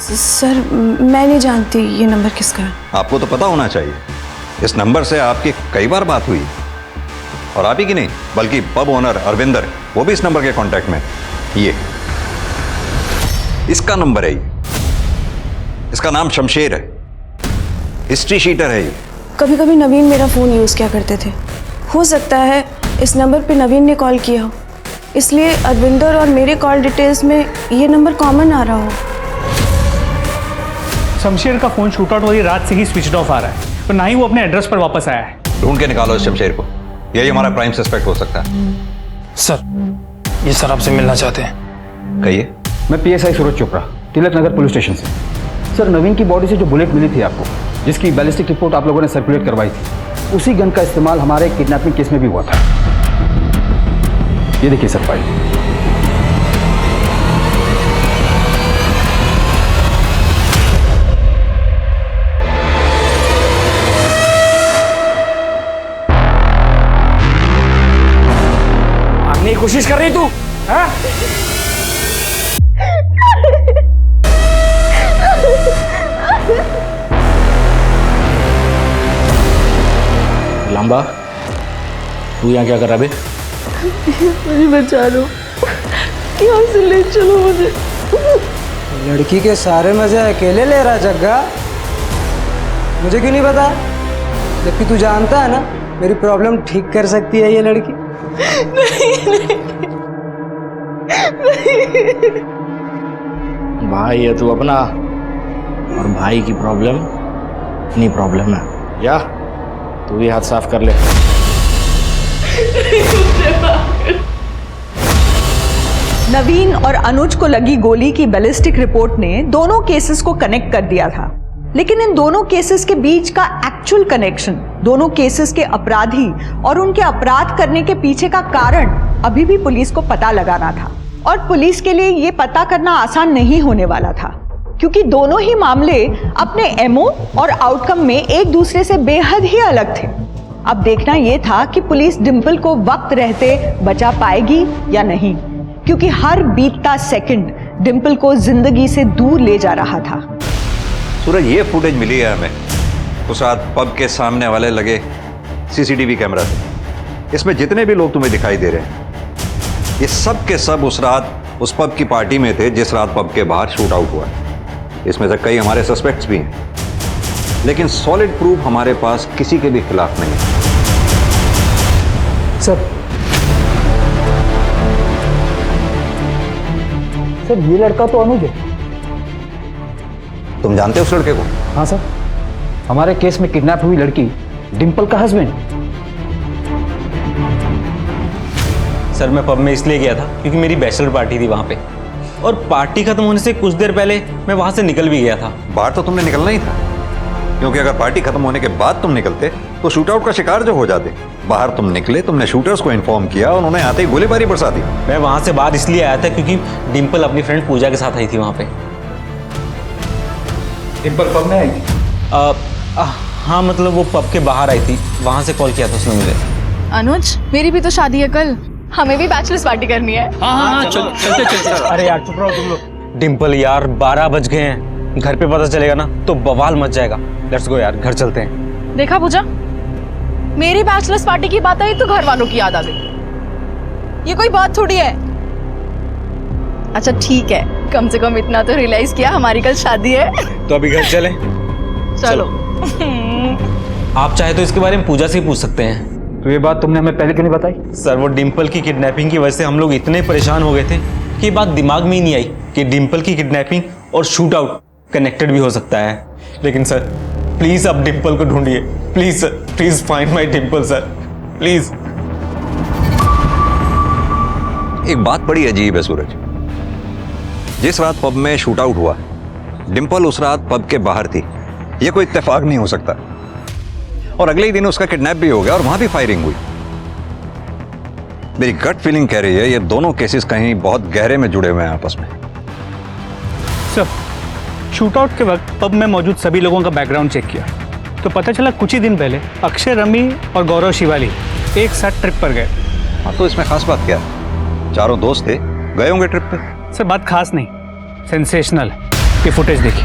सर मैं नहीं जानती ये नंबर किसका है। आपको तो पता होना चाहिए। इस नंबर से आपकी कई बार बात हुई, और आप ही की नहीं बल्कि पब ओनर अरविंदर, वो भी इस नंबर के कांटेक्ट में। ये इसका नंबर है, ये इसका नाम शमशेर है, हिस्ट्री शीटर है ये। कभी कभी नवीन मेरा फ़ोन यूज़ किया करते थे, हो सकता है इस नंबर पे नवीन ने कॉल किया हो, इसलिए अरविंदर और मेरे कॉल डिटेल्स में ये नंबर कॉमन आ रहा हो। शमशेर का फोन शूट आउट वाली रात से ही स्विच ऑफ आ रहा है, तो ना ही वो अपने एड्रेस पर वापस आया है। ढूंढ के निकालो इस शमशेर को, यही हमारा प्राइम सस्पेक्ट हो सकता है। सर, ये सर आपसे मिलना चाहते हैं। कहिए। मैं PSI सूरज चोपड़ा, तिलक नगर पुलिस स्टेशन से। सर, नवीन की बॉडी से जो बुलेट मिली थी आपको, जिसकी बैलिस्टिक रिपोर्ट आप लोगों ने सर्कुलेट करवाई थी, उसी गन का इस्तेमाल हमारे किडनैपिंग केस में भी हुआ था। ये देखिए सर फाइल। भागने की कोशिश कर रही तू? हाँ? लंबा, तू यहाँ क्या कर रहा बे? मुझे बचा लो, यहाँ से ले चलो मुझे। लड़की के सारे मजे अकेले ले रहा जग्गा, मुझे क्यों नहीं पता? जबकि तू जानता है ना मेरी प्रॉब्लम ठीक कर सकती है ये लड़की। भाई है तू अपना, और भाई की प्रॉब्लम अपनी प्रॉब्लम है। या तू भी हाथ साफ कर ले। नवीन और अनुज को लगी गोली की बैलिस्टिक रिपोर्ट ने दोनों केसेस को कनेक्ट कर दिया था, लेकिन इन दोनों केसेस के बीच का एक्चुअल कनेक्शन, दोनों केसेस के अपराधी और उनके अपराध करने के पीछे का कारण अभी भी पुलिस को पता लगाना था। और पुलिस के लिए ये पता करना आसान नहीं होने वाला था, क्योंकि दोनों ही मामले अपने एमओ और आउटकम में एक दूसरे से बेहद ही अलग थे। अब देखना यह था कि पुलिस डिंपल को वक्त रहते बचा पाएगी या नहीं, क्योंकि हर बीतता सेकंड डिंपल को जिंदगी से दूर ले जा रहा था। सूरज, ये फुटेज मिली है हमें उस रात पब के सामने वाले लगे CCTV कैमरा से। इसमें जितने भी लोग तुम्हें दिखाई दे रहे हैं, ये सब के सब उस रात उस पब की पार्टी में थे जिस रात पब के बाहर शूट आउट हुआ। इसमें से कई हमारे सस्पेक्ट्स भी हैं। लेकिन सॉलिड प्रूफ हमारे पास किसी के भी खिलाफ नहीं है। सर ये लड़का तो अनुज है। तुम जानते हो उस लड़के को? हाँ सर, हमारे केस में किडनैप हुई लड़की डिंपल का हस्बैंड। सर मैं पब में इसलिए गया था क्योंकि मेरी बैचलर पार्टी थी वहां पे, और पार्टी खत्म होने से कुछ देर पहले मैं वहां से निकल भी गया था। बाहर तो तुमने निकलना ही था, क्योंकि अगर पार्टी खत्म होने के बाद तुम निकलते तो शूट आउट का शिकार जो हो जाते। बाहर तुम निकले, तुमने शूटर्स को इन्फॉर्म किया, उन्होंने आते ही गोलीबारी बरसा दी। मैं वहां से बाहर इसलिए आया था क्योंकि डिंपल अपनी फ्रेंड पूजा के साथ आई थी वहां पे। डिंपल पब में आई थी? हाँ मतलब वो पब के बाहर आई थी, वहां से कॉल किया था उसने मुझे। अनुज, मेरी भी तो शादी है कल, हमें भी बैचलर्स पार्टी करनी है। हाँ चलते। अरे यार चुप रहो तुम लोग। डिंपल यार 12 बज गए हैं, घर पे पता चलेगा ना तो बवाल मच जाएगा। लेट्स गो यार, घर चलते हैं। देखा पूजा, मेरी बैचलर्स पार्टी की बात आई तो घर वालों की याद आ गई। ये कोई बात थोड़ी है। अच्छा ठीक है, कम से कम इतना तो रियलाइज किया हमारी कल शादी है। तो अभी घर चलें? चलो। आप चाहे तो इसके बारे में पूजा से ही पूछ सकते हैं। तो ये बात तुमने हमें पहले क्यों नहीं बताई? सर वो डिंपल की किडनैपिंग की वजह से हम लोग इतने परेशान हो गए थे कि ये बात दिमाग में ही नहीं आई कि डिंपल की किडनैपिंग और शूट आउट कनेक्टेड भी हो सकता है। लेकिन सर प्लीज आप डिंपल को ढूंढिए, please sir, please find my Dimple sir, please. एक बात बड़ी अजीब है सूरज, जिस रात पब में शूट आउट हुआ डिंपल उस रात पब के बाहर थी। यह कोई इत्तेफाक नहीं हो सकता। और अगले ही दिन उसका किडनैप भी हो गया और वहां भी फायरिंग हुई। मेरी गट फीलिंग कह रही है ये दोनों केसेस कहीं बहुत गहरे में जुड़े हुए हैं आपस में। सर शूटआउट के वक्त पब में मौजूद सभी लोगों का बैकग्राउंड चेक किया तो पता चला कुछ ही दिन पहले अक्षय, रमी और गौरव शिवाली एक साथ ट्रिप पर गए। हाँ तो इसमें खास बात क्या है? चारों दोस्त थे, गए होंगे ट्रिप पे। सर बात खास नहीं, सेंसेशनल। ये फुटेज देखिए।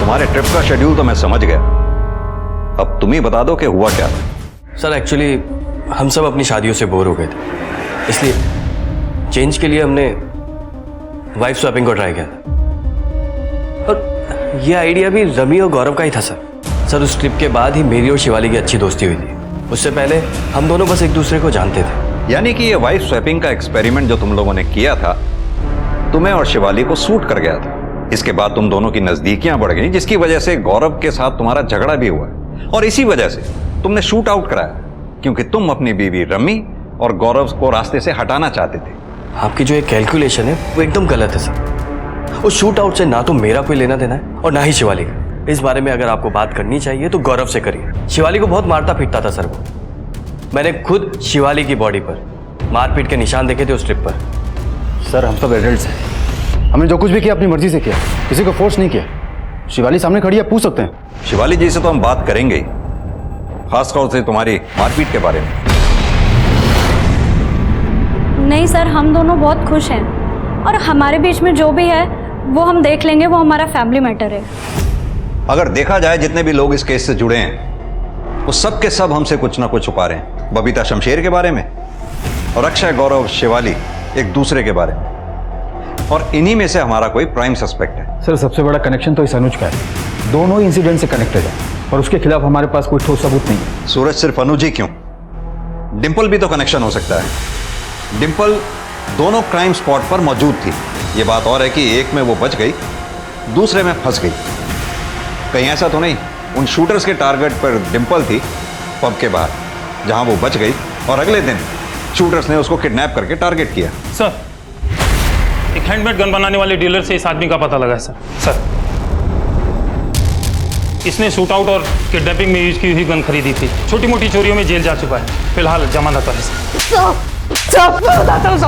तुम्हारे ट्रिप का शेड्यूल तो मैं समझ गया, अब तुम ही बता दो कि हुआ क्या। सर एक्चुअली हम सब अपनी शादियों से बोर हो गए थे, इसलिए चेंज के लिए हमने वाइफ स्वैपिंग को ट्राई किया था। और ये आइडिया भी रमी और गौरव का ही था सर उस ट्रिप के बाद ही मेरी और शिवाली की अच्छी दोस्ती हुई थी। उससे पहले हम दोनों बस एक दूसरे को जानते थे। यानी कि ये वाइफ स्वैपिंग का एक्सपेरिमेंट जो तुम लोगों ने किया था तुम्हें और शिवाली को सूट कर गया था। इसके बाद तुम दोनों की नजदीकियां बढ़ गई, जिसकी वजह से गौरव के साथ तुम्हारा झगड़ा भी हुआ और इसी वजह से तुमने शूट आउट कराया, क्योंकि तुम अपनी बीवी रमी और गौरव को रास्ते से हटाना चाहते थे। आपकी जो ये कैलकुलेशन है वो एकदम गलत है सर। उस शूट आउट से ना तो मेरा कोई लेना देना है और ना ही शिवाली का। इस बारे में अगर आपको बात करनी चाहिए तो गौरव से करिए। शिवाली को बहुत मारता पीटता था सर वो। मैंने खुद शिवाली की बॉडी पर मारपीट के निशान देखे थे उस ट्रिप पर। सर हम सब एडल्ट्स हैं, हमने जो कुछ भी किया अपनी मर्जी से किया, किसी को फोर्स नहीं किया। शिवाली सामने खड़ी है, पूछ सकते हैं। शिवाली जी से तो हम बात करेंगे ही, खासतौर से तुम्हारी मारपीट के बारे में। नहीं सर, हम दोनों बहुत खुश हैं और हमारे बीच में जो भी है वो हम देख लेंगे, वो हमारा फैमिली मैटर है। अगर देखा जाए जितने भी लोग इस केस से जुड़े हैं वो सब के सब हमसे कुछ ना कुछ छुपा रहे हैं। बबीता शमशेर के बारे में और अक्षय, गौरव, शिवाली एक दूसरे के बारे में, और इन्हीं में से हमारा कोई प्राइम सस्पेक्ट है। सर सबसे बड़ा कनेक्शन तो इस अनुज का है, दोनों ही इंसिडेंट से कनेक्टेड है और उसके खिलाफ हमारे पास कोई ठोस सबूत नहीं है। सूरज सिर्फ अनुज ही क्यों, डिंपल भी तो कनेक्शन हो सकता है। डिंपल दोनों क्राइम स्पॉट पर मौजूद थी। ये बात और है कि एक में वो बच गई, दूसरे में फंस गई। कहीं ऐसा तो नहीं उन शूटर्स के टारगेट पर डिंपल थी पब के बाहर, जहां वो बच गई और अगले दिन शूटर्स ने उसको किडनैप करके टारगेट किया। सर एक हैंडमेड गन बनाने वाले डीलर से इस आदमी का पता लगा है सर। इसने शूट आउट और किडनैपिंग में यूज की हुई गन खरीदी थी। छोटी मोटी चोरियों में जेल जा चुका है, फिलहाल जमानत पर है सर। सब मैं बताता हूँ,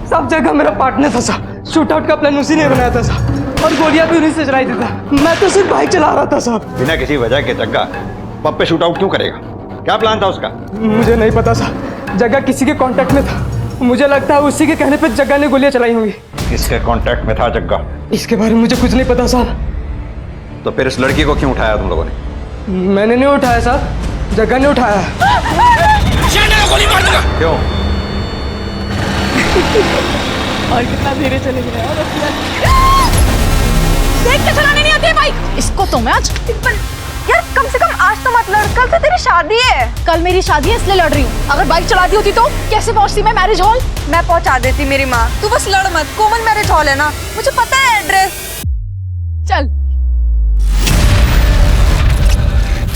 सब जगह मेरा पार्टनर था साहब। शूट आउट का प्लान उसी ने बनाया था साहब, और गोलियां भी उन्हीं से चलाई देता। मैं तो सिर्फ बाइक चला रहा था साहब। बिना किसी वजह के जग्गा पब पे शूट आउट क्यों करेगा? क्या प्लान था उसका? मुझे नहीं पता साहब, जगह किसी के कांटेक्ट में था। मुझे लगता है उसी के कहने पे जग्गा ने गोलियां चलाई होंगी। किसके कांटेक्ट में था जग्गा? इसके बारे में मुझे कुछ नहीं पता साहब। तो फिर इस लड़की को क्यों उठाया तुम लोगों ने? मैंने नहीं उठाया साहब, जग्गा ने उठाया। गोली मार दूंगा। क्यों? और कितना धीरे चले गए यार। देख के चलाने नहीं आती है बाइक। इसको तो मैं आज यार कम से कम आज तो मत लड़, कल तो तेरी शादी है। कल मेरी शादी है इसलिए लड़ रही हूँ। अगर बाइक चलाती होती तो कैसे पहुंचती मैं मैरिज हॉल? मैं पहुंचा देती मेरी माँ। तू बस लड़ मत, कॉमन मैरिज हॉल है ना, मुझे पता है एड्रेस। चल।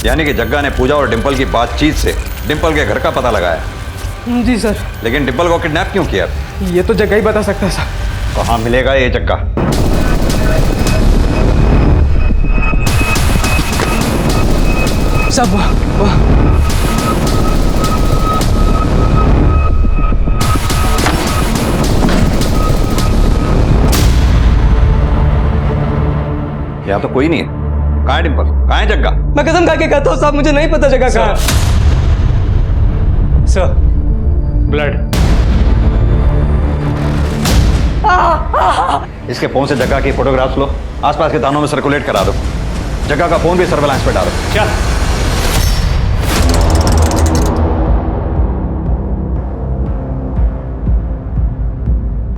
यानी कि जग्गा ने पूजा और डिंपल की बातचीत से डिंपल के घर का पता लगाया? जी सर। लेकिन डिंपल को किडनैप क्यों किया? ये तो जग्गा ही बता सकता है सर। कहाँ मिलेगा ये जग्गा? सब यहाँ तो कोई नहीं है। कहाँ है डिंपल? कहाँ है जग्गा? मैं कसम खा के कहता हूँ साहब, मुझे नहीं पता जगह कहाँ है। Sir, blood. इसके फोन से जग्गा की फोटोग्राफ्स लो, आसपास के थानों में सर्कुलेट करा दो। जग्गा का फोन भी सर्वेलांस पे डालो। क्या?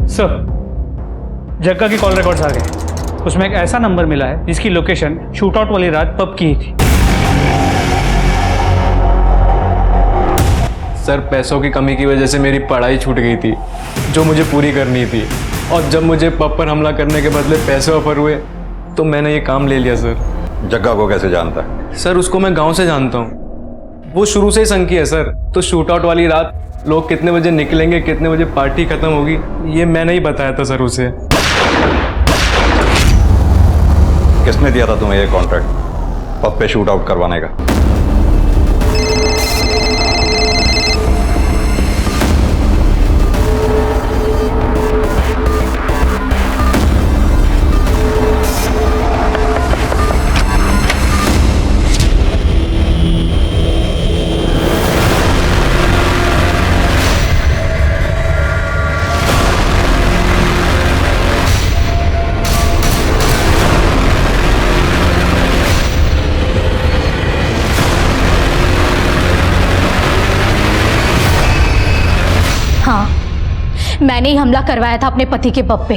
सर, जग्गा की कॉल रिकॉर्ड्स आ गए। उसमें एक ऐसा नंबर मिला है जिसकी लोकेशन शूटआउट वाली रात पब की ही थी। सर, पैसों की कमी की वजह से मेरी पढ़ाई छूट गई थी जो मुझे पूरी करनी थी, और जब मुझे पब पर हमला करने के बदले पैसे ऑफर हुए तो मैंने ये काम ले लिया। सर, जग्गा को कैसे जानता है? सर, उसको मैं गांव से जानता हूँ, वो शुरू से ही संकी है सर। तो शूटआउट वाली रात लोग कितने बजे निकलेंगे, कितने बजे पार्टी खत्म होगी, ये मैंने ही बताया था सर उसे। किसने दिया था तुम्हें ये कॉन्ट्रैक्ट पब पे शूट आउट करवाने का? मैंने ही हमला करवाया था अपने पति के पब पे,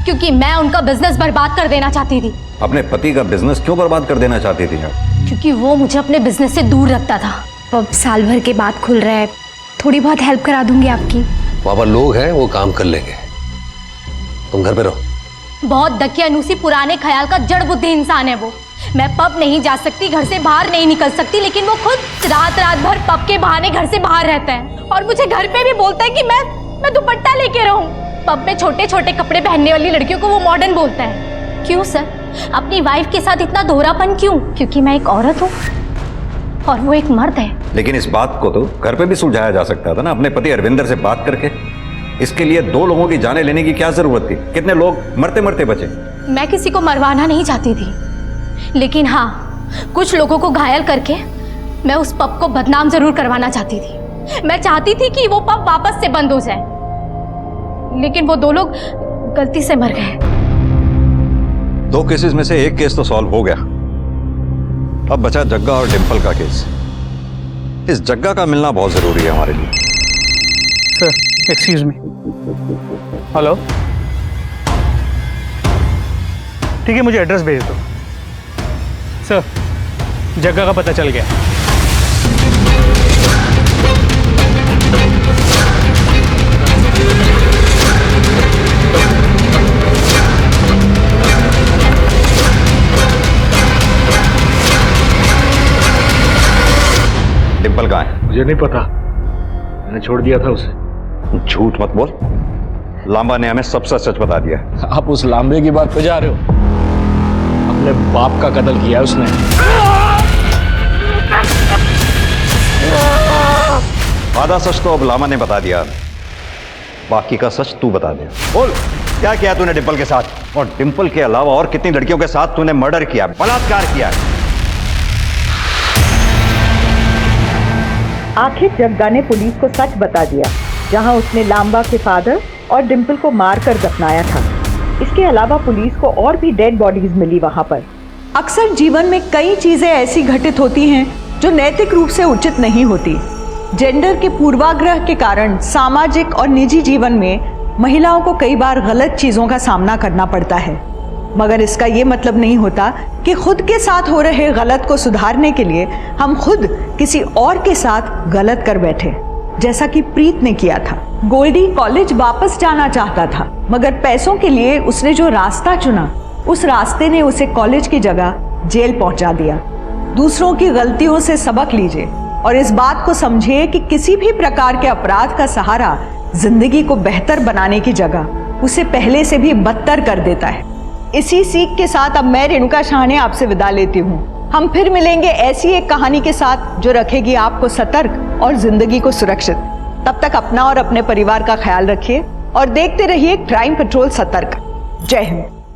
क्योंकि मैं उनका बिजनेस बर्बाद कर देना चाहती थी। अपने पति का बिजनेस क्यों बर्बाद कर देना चाहती थी आप? क्योंकि वो मुझे अपने बिजनेस से दूर रखता था। पब साल भर के बाद खुल रहा है, थोड़ी बहुत हेल्प करा दूंगी आपकी। वहाँ पर लोग हैं, वो काम कर लेंगे, तुम घर पे रहो। बहुत दकियानूसी पुराने ख्याल का जड़ बुद्धि इंसान है वो। मैं पब नहीं जा सकती, घर से बाहर नहीं निकल सकती, लेकिन वो खुद रात रात भर पब के बहाने घर से बाहर रहता है और मुझे घर पे भी बोलता है कि मैं दुपट्टा लेके रहूं। पब में छोटे छोटे कपड़े पहनने वाली लड़कियों को वो मॉडर्न बोलता है। क्यों सर, अपनी वाइफ के साथ इतना दोहरापन क्यों? क्योंकि मैं एक औरत हूँ और वो एक मर्द है। लेकिन इस बात को तो घर पे भी सुलझाया जा सकता था ना, अपने पति अरविंदर से बात करके। इसके लिए 2 लोगों की जानें लेने की क्या जरूरत थी? कितने लोग मरते मरते बचे। मैं किसी को मरवाना नहीं चाहती थी, लेकिन हाँ, कुछ लोगों को घायल करके मैं उस पब को बदनाम जरूर करवाना चाहती थी। मैं चाहती थी कि वो पब वापस से बंद हो जाए, लेकिन वो 2 लोग गलती से मर गए। 2 केसेस में से एक केस तो सॉल्व हो गया, अब बचा जग्गा और डिंपल का केस। इस जग्गा का मिलना बहुत जरूरी है हमारे लिए। Sir, excuse me. हेलो, ठीक है, मुझे एड्रेस भेज दो। सर, जग्गा का पता चल गया। डिंपल कहाँ है? मुझे नहीं पता, मैंने छोड़ दिया था उसे। झूठ मत बोल, लांबा ने हमें सब सच बता दिया। आप उस लांबे की बात पे जा रहे हो? अपने बाप का कत्ल किया है उसने। आधा सच तो अब लामा ने बता दिया, बाकी का सच तू बता दे। बोल, क्या किया तूने डिंपल के साथ? और डिंपल के अलावा और कितनी लड़कियों के साथ तूने मर्डर किया, बलात्कार किया? आखिर जग्गा ने पुलिस को सच बता दिया, जहां उसने लांबा के फादर और डिम्पल को मारकर दफनाया था। इसके अलावा पुलिस को और भी डेड बॉडीज मिली वहां पर। अक्सर जीवन में कई चीजें ऐसी घटित होती हैं जो नैतिक रूप से उचित नहीं होती। जेंडर के पूर्वाग्रह के कारण सामाजिक और निजी जीवन में महिलाओं को कई बार गलत चीजों का सामना करना पड़ता है, मगर इसका ये मतलब नहीं होता कि खुद के साथ हो रहे गलत को सुधारने के लिए हम खुद किसी और के साथ गलत कर बैठे, जैसा कि प्रीत ने किया था। गोल्डी कॉलेज वापस जाना चाहता था, मगर पैसों के लिए उसने जो रास्ता चुना उस रास्ते ने उसे कॉलेज की जगह जेल पहुंचा दिया। दूसरों की गलतियों से सबक लीजिए और इस बात को समझिए कि किसी भी प्रकार के अपराध का सहारा जिंदगी को बेहतर बनाने की जगह उसे पहले से भी बदतर कर देता है। इसी सीख के साथ अब मैं रेणुका शाहने आपसे विदा लेती हूँ। हम फिर मिलेंगे ऐसी एक कहानी के साथ जो रखेगी आपको सतर्क और जिंदगी को सुरक्षित। तब तक अपना और अपने परिवार का ख्याल रखिए और देखते रहिए क्राइम पेट्रोल सतर्क। जय हिंद।